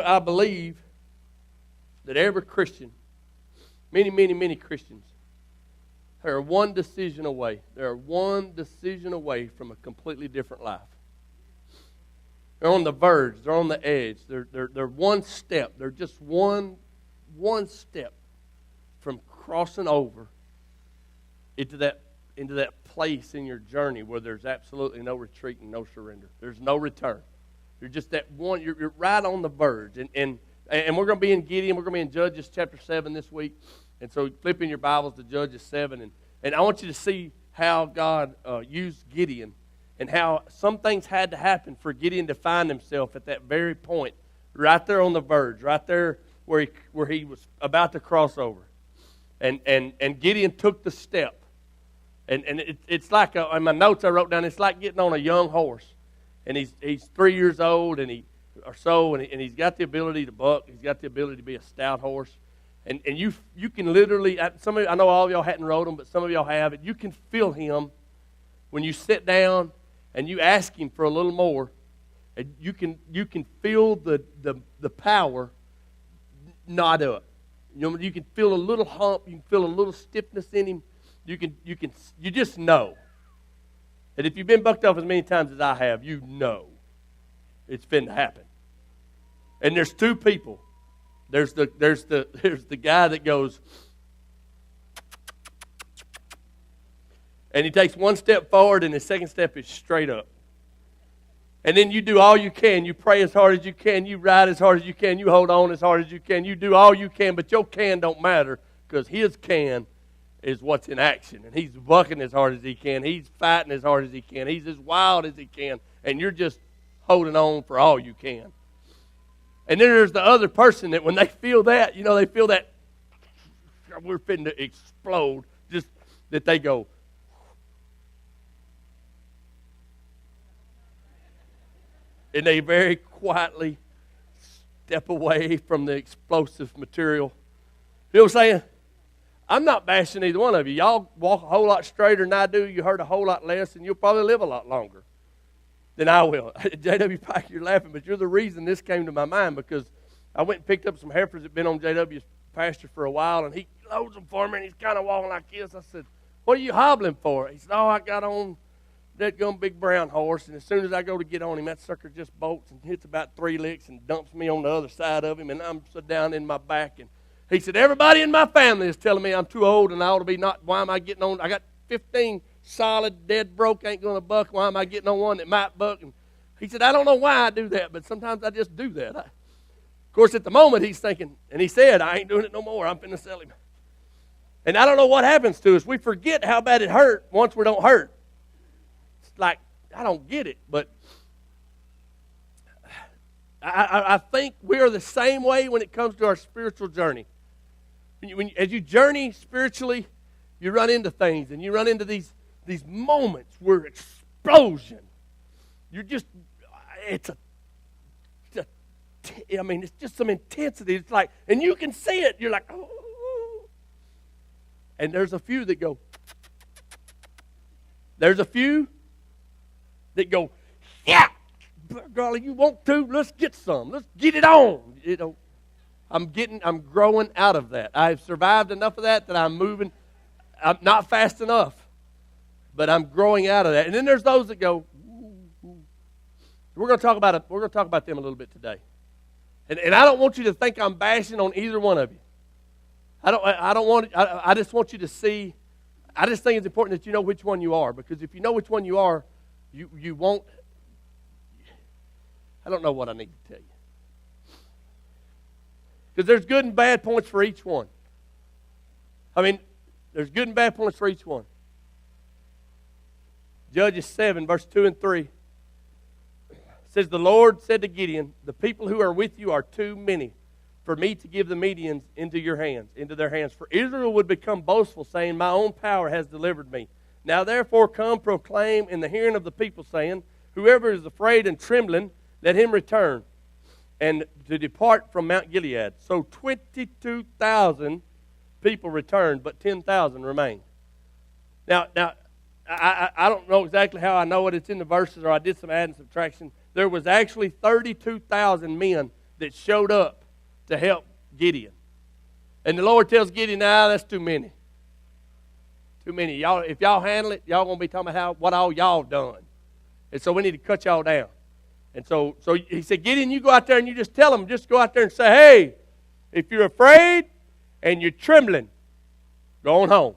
I believe that every Christian, many Christians, are one decision away. They're one decision away from a completely different life. They're on the verge. They're on the edge. They're one step. They're just one step from crossing over into that place in your journey where there's absolutely no retreat and no surrender. There's no return. You're just that one. You're right on the verge. And we're going to be in Gideon. We're going to be in Judges chapter 7 this week. And so flip in your Bibles to Judges 7. And I want you to see how God used Gideon and how some things had to happen for Gideon to find himself at that very point, right there on the verge, right there where he was about to cross over. And Gideon took the step. And it's like, in my notes I wrote down, it's like getting on a young horse. And he's 3 years old and he's got the ability to buck. He's got the ability to be a stout horse. And you can literally, some of you, I know all of y'all hadn't rode him, but some of y'all have it. You can feel him when you sit down and you ask him for a little more. And you can feel the power nod up. You can feel a little hump. You can feel a little stiffness in him. You just know. And if you've been bucked off as many times as I have, you know it's finna happen. And there's two people. There's the guy that goes, and he takes one step forward, and his second step is straight up. And then you do all you can. You pray as hard as you can. You ride as hard as you can. You hold on as hard as you can. You do all you can, but your can don't matter because his can is what's in action. And he's bucking as hard as he can. He's fighting as hard as he can. He's as wild as he can. And you're just holding on for all you can. And then there's the other person that when they feel that, they feel that we're fitting to explode, just that they go, and they very quietly step away from the explosive material. You know what I'm saying? I'm not bashing either one of you. Y'all walk a whole lot straighter than I do. You hurt a whole lot less, and you'll probably live a lot longer than I will. J.W. Pike, you're laughing, but you're the reason this came to my mind because I went and picked up some heifers that had been on J.W.'s pasture for a while, and he loads them for me, and he's kind of walking like this. I said, "What are you hobbling for?" He said, "Oh, I got on that gum big brown horse, and as soon as I go to get on him, that sucker just bolts and hits about 3 licks and dumps me on the other side of him, and I'm so down in my back." And he said, "Everybody in my family is telling me I'm too old and I ought to be not. Why am I getting on? I got 15 solid, dead broke, ain't going to buck. Why am I getting on one that might buck?" And he said, "I don't know why I do that, but sometimes I just do that." Of course, at the moment, he's thinking, and he said, "I ain't doing it no more. I'm finna sell him." And I don't know what happens to us. We forget how bad it hurt once we don't hurt. It's like, I don't get it, but I think we are the same way when it comes to our spiritual journey. As you journey spiritually, you run into things, and you run into these moments where explosion. You're just, it's just some intensity. It's like, and you can see it. You're like, oh. And there's a few that go. There's a few that go, "Yeah, golly, you want to? Let's get some. Let's get it on." I'm growing out of that. I've survived enough of that I'm moving. I'm not fast enough, but I'm growing out of that. And then there's those that go, ooh. We're going to talk about it. We're going to talk about them a little bit today. And I don't want you to think I'm bashing on either one of you. I just want you to see. I just think it's important that you know which one you are, because if you know which one you are, you won't. I don't know what I need to tell you. Because there's good and bad points for each one. There's good and bad points for each one. Judges 7, verse 2 and 3 says, "The Lord said to Gideon, the people who are with you are too many for me to give the Medians into their hands. For Israel would become boastful, saying, my own power has delivered me. Now therefore come proclaim in the hearing of the people, saying, whoever is afraid and trembling, let him return, and to depart from Mount Gilead." So 22,000 people returned, but 10,000 remained. Now I don't know exactly how I know it. It's in the verses, or I did some add and subtraction. There was actually 32,000 men that showed up to help Gideon. And the Lord tells Gideon, nah, that's too many. Too many. Y'all, if y'all handle it, y'all going to be talking about what all y'all done. And so we need to cut y'all down. And so he said, Gideon, you go out there and you just tell them, just go out there and say, hey, if you're afraid and you're trembling, go on home.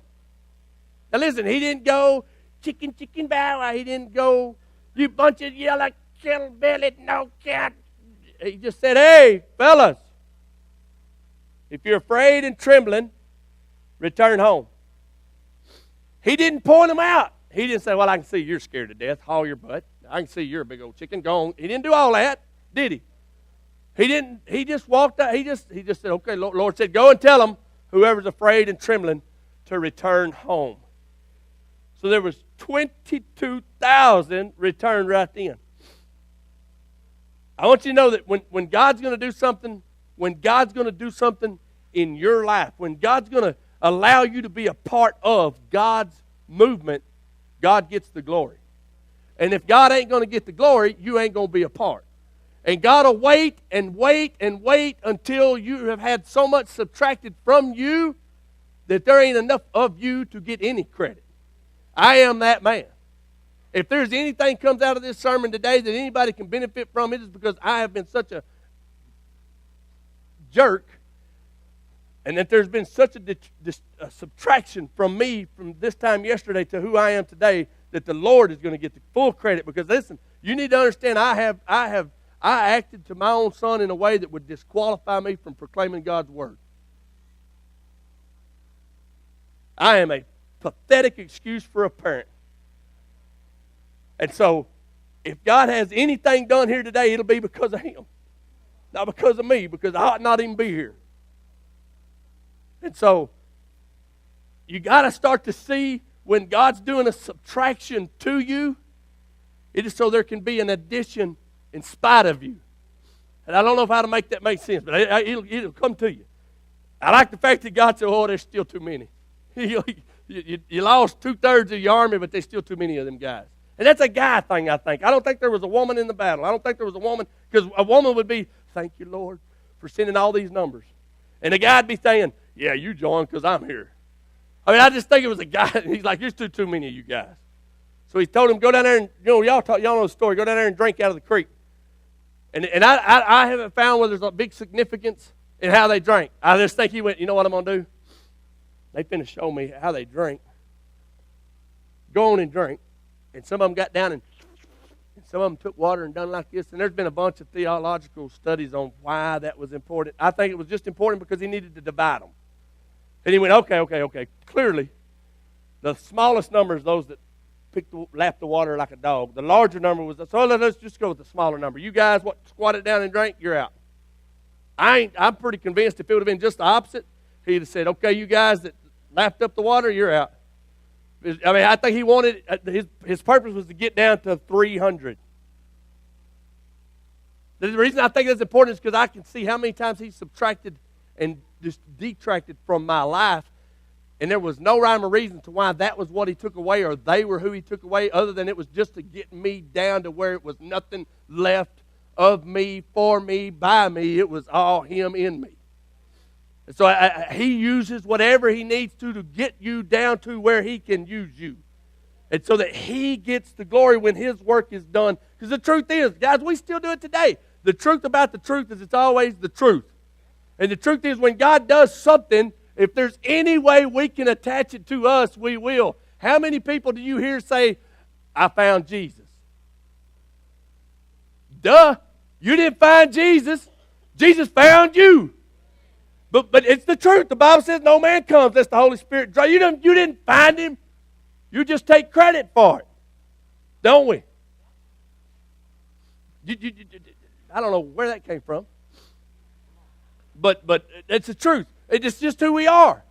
Now listen, he didn't go, chicken, bow wow. He didn't go, you bunch of yellow, kettle-bellied, no cat. He just said, hey, fellas, if you're afraid and trembling, return home. He didn't point them out. He didn't say, well, I can see you're scared to death. Haul your butt. I can see you're a big old chicken. Go on. He didn't do all that, did he? He didn't. He just walked out. He just said, okay, Lord said, go and tell them, whoever's afraid and trembling, to return home. So there was 22,000 returned right then. I want you to know that when God's going to do something, in your life, when God's going to allow you to be a part of God's movement, God gets the glory. And if God ain't going to get the glory, you ain't going to be a part. And God will wait and wait and wait until you have had so much subtracted from you that there ain't enough of you to get any credit. I am that man. If there's anything comes out of this sermon today that anybody can benefit from, it is because I have been such a jerk, and that there's been such a subtraction from me from this time yesterday to who I am today, that the Lord is going to get the full credit. Because listen, you need to understand, I acted to my own son in a way that would disqualify me from proclaiming God's word. I am a pathetic excuse for a parent. And so, if God has anything done here today, it'll be because of him. Not because of me, because I ought not even be here. And so, you got to start to see when God's doing a subtraction to you, it is so there can be an addition in spite of you. And I don't know how to make that make sense, but it'll come to you. I like the fact that God said, oh, there's still too many. You lost 2/3 of your army, but there's still too many of them guys. And that's a guy thing, I think. I don't think there was a woman in the battle. I don't think there was a woman, because a woman would be, thank you, Lord, for sending all these numbers. And the guy'd be saying, yeah, you join because I'm here. I mean, I just think it was a guy. He's like, there's too many of you guys. So he told him, go down there and, y'all know the story, go down there and drink out of the creek. And I haven't found where there's a big significance in how they drank. I just think he went, you know what I'm going to do? They finna show me how they drink. Go on and drink. And some of them got down and some of them took water and done like this. And there's been a bunch of theological studies on why that was important. I think it was just important because he needed to divide them. And he went, okay. Clearly, the smallest number is those that lapped the water like a dog. The larger number was, so let's just go with the smaller number. You guys squatted down and drank, you're out. I'm pretty convinced if it would have been just the opposite, he'd have said, okay, you guys that lapped up the water, you're out. I mean, I think he wanted, his purpose was to get down to 300. The reason I think that's important is because I can see how many times he subtracted and just detracted from my life, and there was no rhyme or reason to why that was what he took away or they were who he took away, other than it was just to get me down to where it was nothing left of me, for me, by me. It was all him in me. And so he uses whatever he needs to get you down to where he can use you. And so that he gets the glory when his work is done. Because the truth is, guys, we still do it today. The truth about the truth is it's always the truth. And the truth is when God does something, if there's any way we can attach it to us, we will. How many people do you hear say, I found Jesus? Duh. You didn't find Jesus. Jesus found you. But it's the truth. The Bible says no man comes unless the Holy Spirit draws. You didn't find him. You just take credit for it. Don't we? I don't know where that came from. But it's the truth. It's just who we are.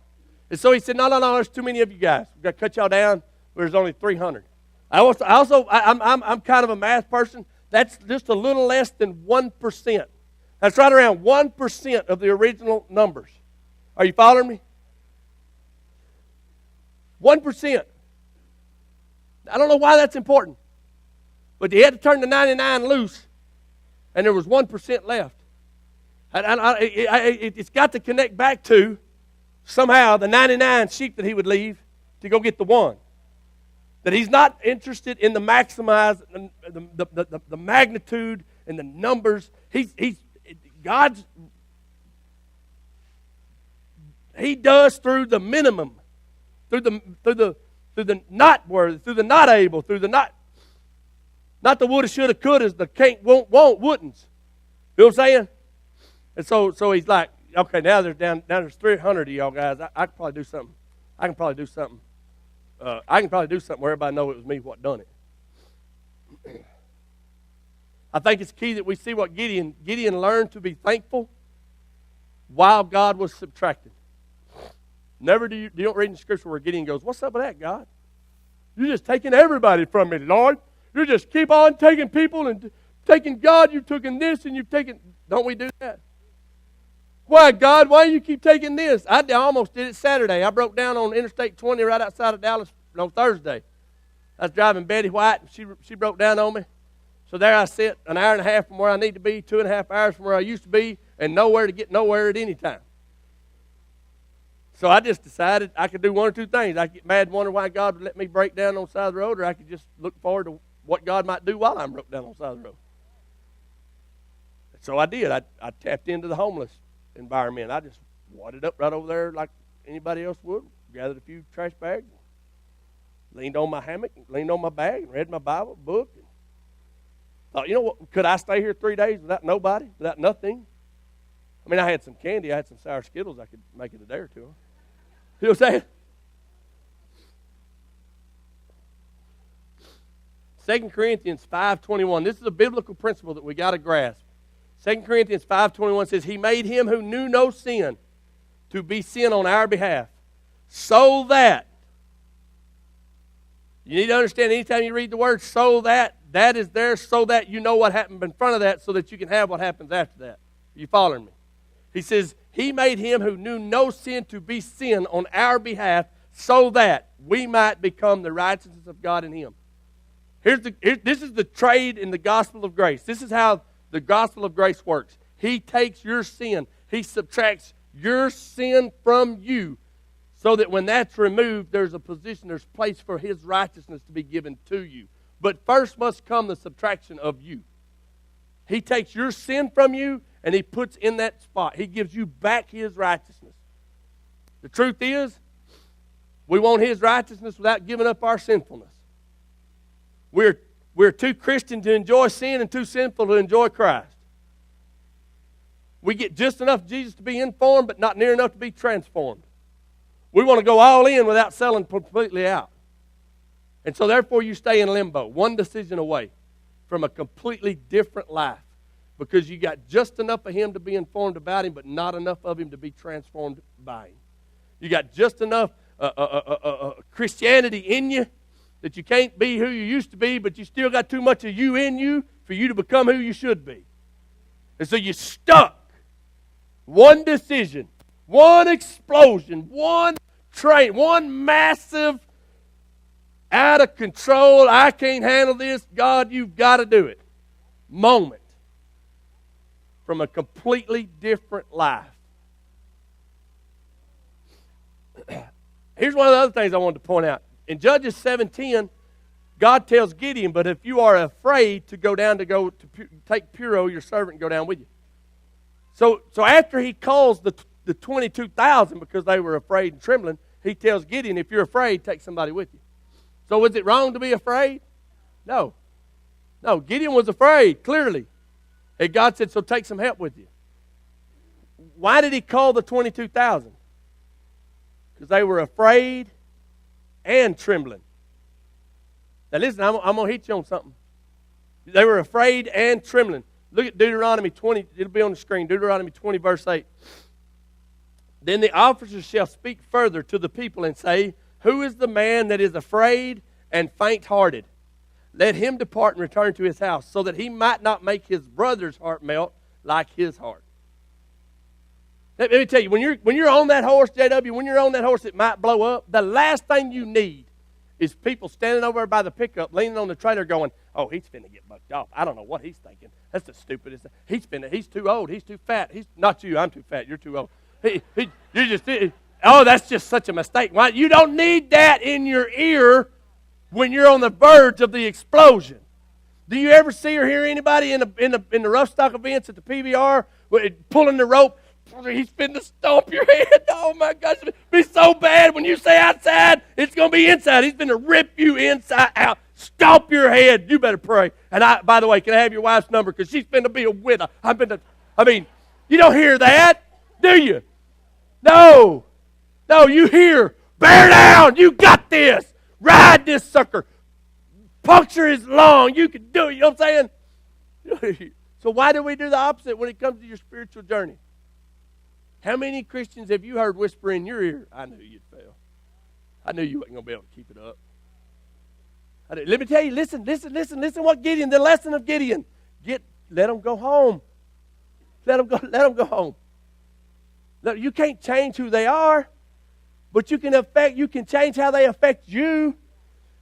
And so he said, no, there's too many of you guys. We've got to cut y'all down. There's only 300. I'm kind of a math person. That's just a little less than 1%. That's right around 1% of the original numbers. Are you following me? 1%. I don't know why that's important. But they had to turn the 99 loose, and there was 1% left. It's got to connect back to somehow the 99 sheep that he would leave to go get the one. That he's not interested in the maximize, the magnitude and the numbers. God's, he does through the minimum, through the not worthy, through the not able, through the not the woulda, shoulda, couldas, the can't, won't, wouldn'ts. You know what I'm saying? And so he's like, okay, now there's 300 of y'all guys. I can probably do something. I can probably do something where everybody know it was me what done it. I think it's key that we see what Gideon learned to be thankful while God was subtracting. Never you don't read in the scripture where Gideon goes, what's up with that, God? You're just taking everybody from me, Lord. You just keep on taking people and taking God. You've taken this and you've taken. Don't we do that? Why, God? Why do you keep taking this? I almost did it Saturday. I broke down on Interstate 20 right outside of Dallas on Thursday. I was driving Betty White, and she broke down on me. So there I sit, an hour and a half from where I need to be, 2.5 hours from where I used to be, and nowhere to get nowhere at any time. So I just decided I could do one or two things. I could get mad and wonder why God would let me break down on the side of the road, or I could just look forward to what God might do while I'm broke down on the side of the road. So I did. I tapped into the homeless environment. I just wadded up right over there like anybody else would, gathered a few trash bags, leaned on my hammock, leaned on my bag, and read my Bible book. And thought, you know what, could I stay here 3 days without nobody, without nothing? I mean, I had some candy. I had some sour Skittles. I could make it a day or two. You know what I'm saying? 2 Corinthians 5:21. This is a biblical principle that we got to grasp. 2 Corinthians 5:21 says, he made him who knew no sin to be sin on our behalf, so that, you need to understand anytime you read the word so that is there so that you know what happened in front of that so that you can have what happens after that. Are you following me? He says, he made him who knew no sin to be sin on our behalf so that we might become the righteousness of God in him. This is the trade in the gospel of grace. This is how the gospel of grace works. He takes your sin. He subtracts your sin from you so that when that's removed, there's a position, there's place for his righteousness to be given to you. But first must come the subtraction of you. He takes your sin from you and he puts in that spot. He gives you back his righteousness. The truth is, we want his righteousness without giving up our sinfulness. We're too Christian to enjoy sin and too sinful to enjoy Christ. We get just enough of Jesus to be informed, but not near enough to be transformed. We want to go all in without selling completely out. And so therefore you stay in limbo, one decision away from a completely different life, because you got just enough of him to be informed about him, but not enough of him to be transformed by him. You got just enough Christianity in you that you can't be who you used to be, but you still got too much of you in you for you to become who you should be. And so you're stuck. One decision, one explosion, one train, one massive, out of control, I can't handle this, God, you've got to do it moment from a completely different life. Here's one of the other things I wanted to point out. In Judges 7:10, God tells Gideon, but if you are afraid to go down to take Puro, your servant, and go down with you. So after he calls the 22,000 because they were afraid and trembling, he tells Gideon, if you're afraid, take somebody with you. So was it wrong to be afraid? No. No, Gideon was afraid, clearly. And God said, so take some help with you. Why did he call the 22,000? Because they were afraid and trembling. Now listen, I'm going to hit you on something. They were afraid and trembling. Look at Deuteronomy 20. It'll be on the screen. Deuteronomy 20, verse 8. Then the officers shall speak further to the people and say, who is the man that is afraid and faint-hearted? Let him depart and return to his house, so that he might not make his brother's heart melt like his heart. Let me tell you, when you're on that horse, JW, when you're on that horse, it might blow up. The last thing you need is people standing over by the pickup, leaning on the trailer going, oh, he's finna get bucked off. I don't know what he's thinking. That's the stupidest thing. He's too old. He's too fat. He's not you. I'm too fat. You're too old. That's just such a mistake. Why? You don't need that in your ear when you're on the verge of the explosion. Do you ever see or hear anybody in the rough stock events at the PBR pulling the rope? He's finna stomp your head. Oh my gosh, it'll be so bad when you say outside, it's going to be inside. He's finna rip you inside out, stomp your head. You better pray. And by the way, can I have your wife's number? Because she's finna be a widow. You don't hear that, do you? No, you hear, bear down, you got this. Ride this sucker. Puncture his lung. You can do it. You know what I'm saying? So why do we do the opposite when it comes to your spiritual journey? How many Christians have you heard whisper in your ear, I knew you'd fail. I knew you wasn't going to be able to keep it up. Let me tell you, listen what Gideon, the lesson of Gideon. Let them go home. Let them go home. Look, you can't change who they are, but you can change how they affect you.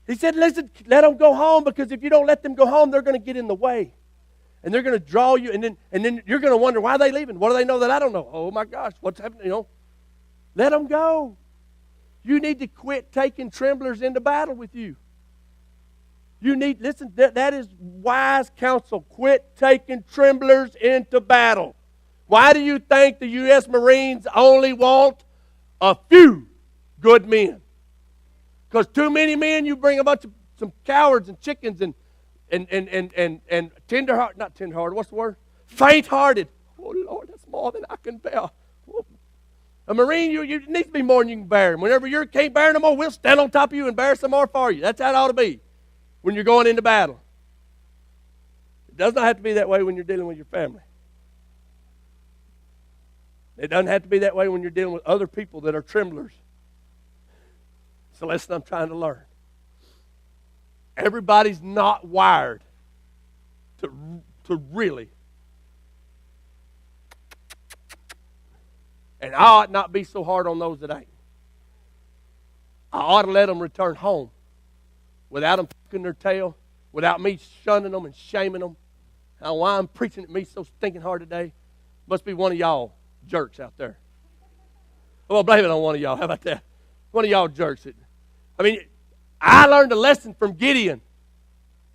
He said, listen, let them go home, because if you don't let them go home, they're going to get in the way. And they're going to draw you, and then you're going to wonder, why are they leaving? What do they know that I don't know? Oh, my gosh, what's happening? Let them go. You need to quit taking tremblers into battle with you. Listen, that is wise counsel. Quit taking tremblers into battle. Why do you think the U.S. Marines only want a few good men? Because too many men, you bring a bunch of some cowards and chickens and what's the word? Faint-hearted. Oh, Lord, that's more than I can bear. A Marine, you need to be more than you can bear. Whenever you can't bear no more, we'll stand on top of you and bear some more for you. That's how it ought to be when you're going into battle. It does not have to be that way when you're dealing with your family. It doesn't have to be that way when you're dealing with other people that are tremblers. It's the lesson I'm trying to learn. Everybody's not wired to really. And I ought not be so hard on those that ain't. I ought to let them return home without them tucking their tail, without me shunning them and shaming them. Now, why I'm preaching at me so stinking hard today? Must be one of y'all jerks out there. Well, blame it on one of y'all. How about that? One of y'all jerks. I learned a lesson from Gideon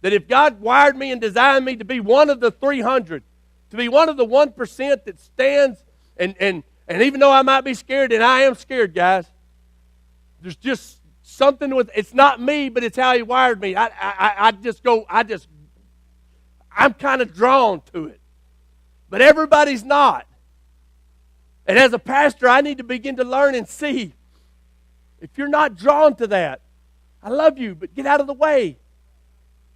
that if God wired me and designed me to be one of the 300, to be one of the 1% that stands, and even though I might be scared, and I am scared, guys, there's just something with, it's not me, but it's how He wired me. I'm kind of drawn to it. But everybody's not. And as a pastor, I need to begin to learn and see, if you're not drawn to that, I love you, but get out of the way.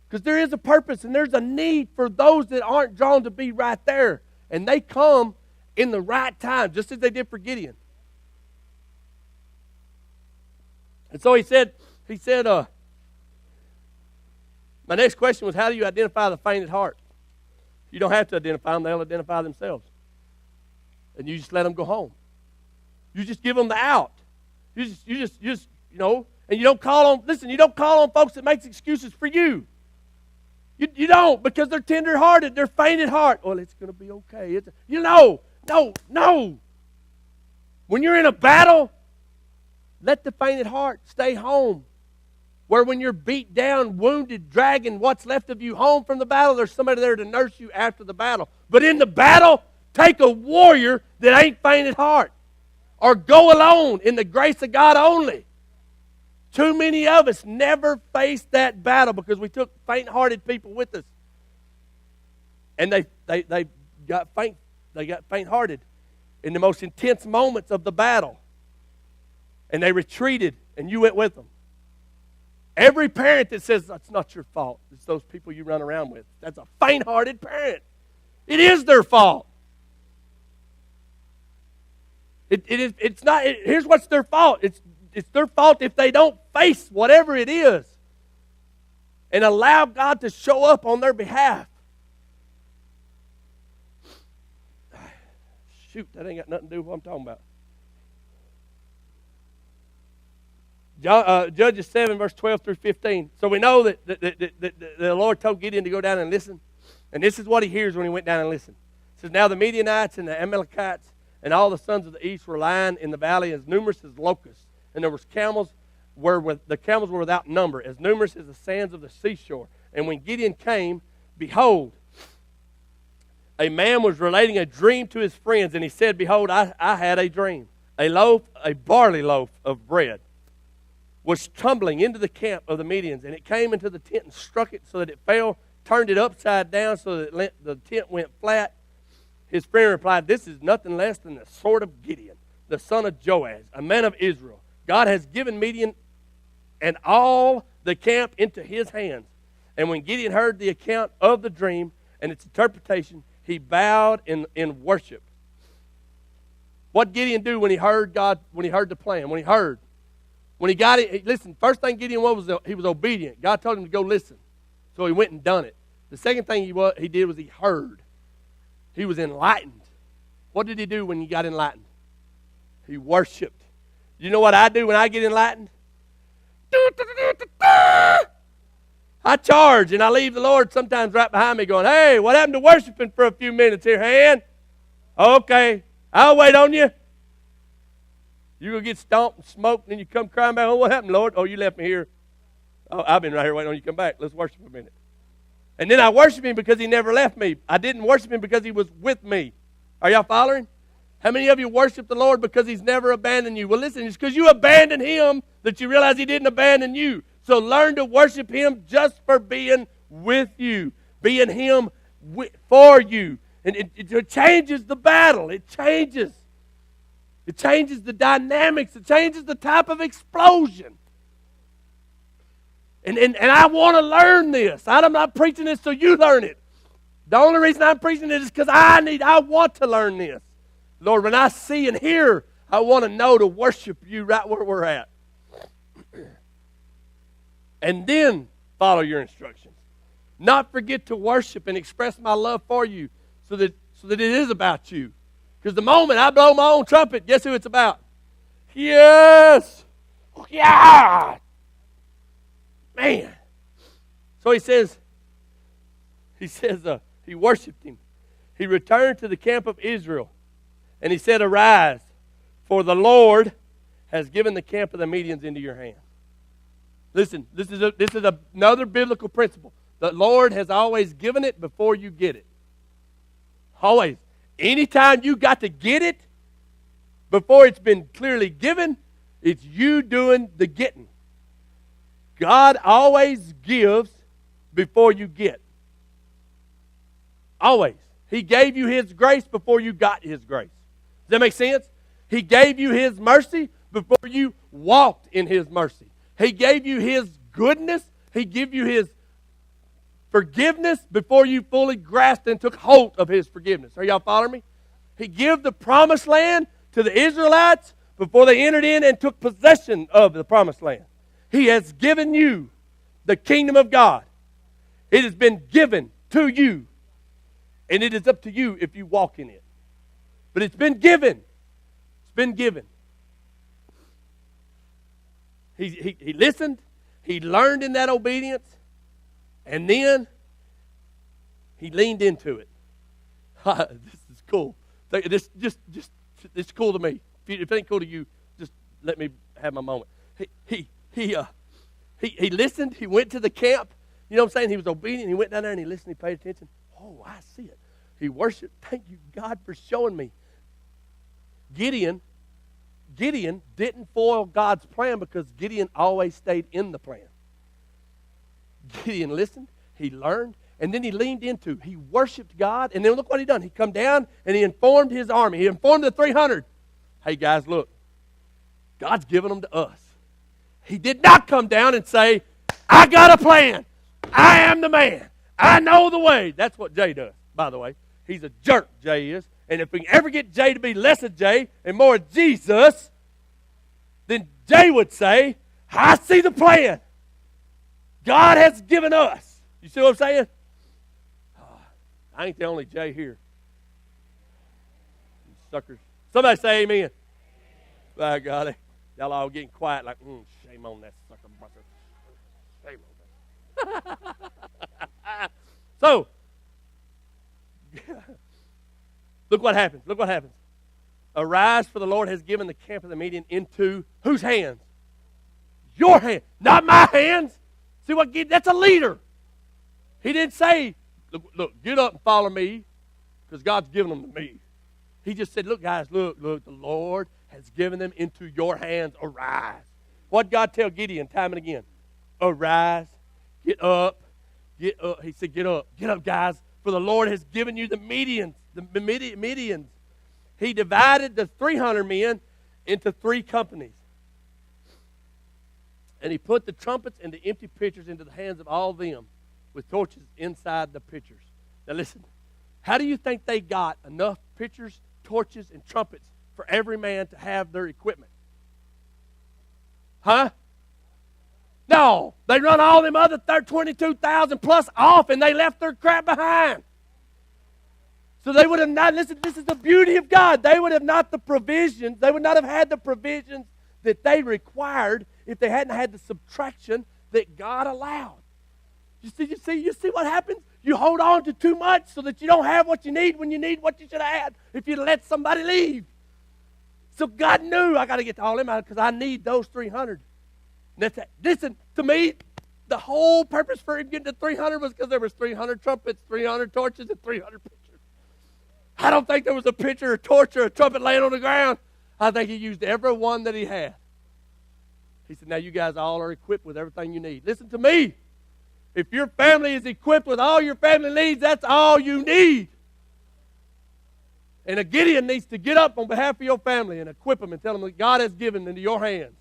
Because there is a purpose and there's a need for those that aren't drawn to be right there. And they come in the right time, just as they did for Gideon. And so he said, my next question was, how do you identify the faint at heart? You don't have to identify them, they'll identify themselves. And you just let them go home. You just give them the out. You just and you don't call on folks that makes excuses for you. You don't, because they're tender-hearted, they're faint at heart. Well, it's going to be okay. No. When you're in a battle, let the faint at heart stay home. Where when you're beat down, wounded, dragging what's left of you home from the battle, there's somebody there to nurse you after the battle. But in the battle, take a warrior that ain't faint at heart. Or go alone in the grace of God only. Too many of us never faced that battle because we took faint-hearted people with us. And they got faint-hearted in the most intense moments of the battle. And they retreated, and you went with them. Every parent that says, that's not your fault, it's those people you run around with. That's a faint-hearted parent. It is their fault. It's not. Here's what's their fault. It's their fault if they don't face whatever it is and allow God to show up on their behalf. Shoot, that ain't got nothing to do with what I'm talking about. Judges 7, verse 12 through 15. So we know that the Lord told Gideon to go down and listen. And this is what he hears when he went down and listened. It says, now the Midianites and the Amalekites and all the sons of the east were lying in the valley as numerous as locusts. And there was the camels were without number, as numerous as the sands of the seashore. And when Gideon came, behold, a man was relating a dream to his friends, and he said, behold, I had a dream. A barley loaf of bread was tumbling into the camp of the Midians, and it came into the tent and struck it so that it fell, turned it upside down so that the tent went flat. His friend replied, this is nothing less than the sword of Gideon, the son of Joash, a man of Israel. God has given Midian and all the camp into his hands. And when Gideon heard the account of the dream and its interpretation, he bowed in worship. What did Gideon do when he heard the plan? When he got it, listen, first thing Gideon was he was obedient. God told him to go listen. So he went and done it. The second thing he did was he heard. He was enlightened. What did he do when he got enlightened? He worshiped. You know what I do when I get enlightened? I charge, and I leave the Lord sometimes right behind me going, hey, what happened to worshiping for a few minutes here, hand? Okay, I'll wait on you. You're going to get stomped and smoked, and then you come crying back, oh, what happened, Lord? Oh, you left me here. Oh, I've been right here waiting on you to come back. Let's worship a minute. And then I worship him because he never left me. I didn't worship him because he was with me. Are y'all following? How many of you worship the Lord because he's never abandoned you? Well, listen, it's because you abandoned him that you realize he didn't abandon you. So learn to worship him just for being with you, being him for you. And it changes the battle. It changes. It changes the dynamics. It changes the type of explosion. And I want to learn this. I'm not preaching this so you learn it. The only reason I'm preaching it is because I want to learn this. Lord, when I see and hear, I want to know to worship you right where we're at. And then follow your instructions. Not forget to worship and express my love for you so that it is about you. Because the moment I blow my own trumpet, guess who it's about? Yes! Yeah! Man. So he says, he worshiped him. He returned to the camp of Israel, and he said, arise, for the Lord has given the camp of the Midians into your hand. Listen, this is another biblical principle. The Lord has always given it before you get it. Always. Anytime you got to get it before it's been clearly given, it's you doing the getting. God always gives before you get. Always. He gave you his grace before you got his grace. Does that make sense? He gave you his mercy before you walked in his mercy. He gave you his goodness. He gave you his forgiveness before you fully grasped and took hold of his forgiveness. Are y'all following me? He gave the promised land to the Israelites before they entered in and took possession of the promised land. He has given you the kingdom of God. It has been given to you. And it is up to you if you walk in it. But it's been given. It's been given. He listened. He learned in that obedience. And then he leaned into it. This is cool. It's cool to me. If it ain't cool to you, just let me have my moment. He listened. He went to the camp. You know what I'm saying? He was obedient. He went down there and he listened. He paid attention. Oh, I see it. He worshiped. Thank you, God, for showing me. Gideon didn't foil God's plan because Gideon always stayed in the plan. Gideon listened. He learned. And then he leaned into. He worshiped God. And then look what he done. He come down and he informed his army. He informed the 300. Hey, guys, look. God's given them to us. He did not come down and say, I got a plan. I am the man. I know the way. That's what Jay does, by the way. He's a jerk, Jay is. And if we can ever get Jay to be less of Jay and more of Jesus, then Jay would say, I see the plan. God has given us. You see what I'm saying? I ain't the only Jay here. You suckers. Somebody say amen. By golly. Y'all all getting quiet like, shame. Shame on that sucker buster. Shame on that. So, look what happens. Look what happens. Arise, for the Lord has given the camp of the Midian into whose hands? Your hand, not my hands. See what? That's a leader. He didn't say, look, get up and follow me, because God's given them to me. He just said, look, guys, look, the Lord has given them into your hands. Arise. What God tell Gideon time and again? Arise, get up, get up. He said, get up, guys, for the Lord has given you the Midians, the Midians. He divided the 300 men into 3 companies. And he put the trumpets and the empty pitchers into the hands of all them with torches inside the pitchers. Now listen, how do you think they got enough pitchers, torches, and trumpets for every man to have their equipment? Huh? No, they run all them other 22,000 plus off, and they left their crap behind. So they would have not, listen, this is the beauty of God. They would have not the provisions, they would not have had the provisions that they required if they hadn't had the subtraction that God allowed. You see what happens? You hold on to too much so that you don't have what you need when you need what you should have had if you'd let somebody leave. So God knew I got to get all them out because I need those 300. And that's it. Listen, to me, the whole purpose for him getting to 300 was because there was 300 trumpets, 300 torches, and 300 pitchers. I don't think there was a pitcher, a torch, or a trumpet laying on the ground. I think he used every one that he had. He said, now you guys all are equipped with everything you need. Listen to me. If your family is equipped with all your family needs, that's all you need. And a Gideon needs to get up on behalf of your family and equip them and tell them that God has given into your hands.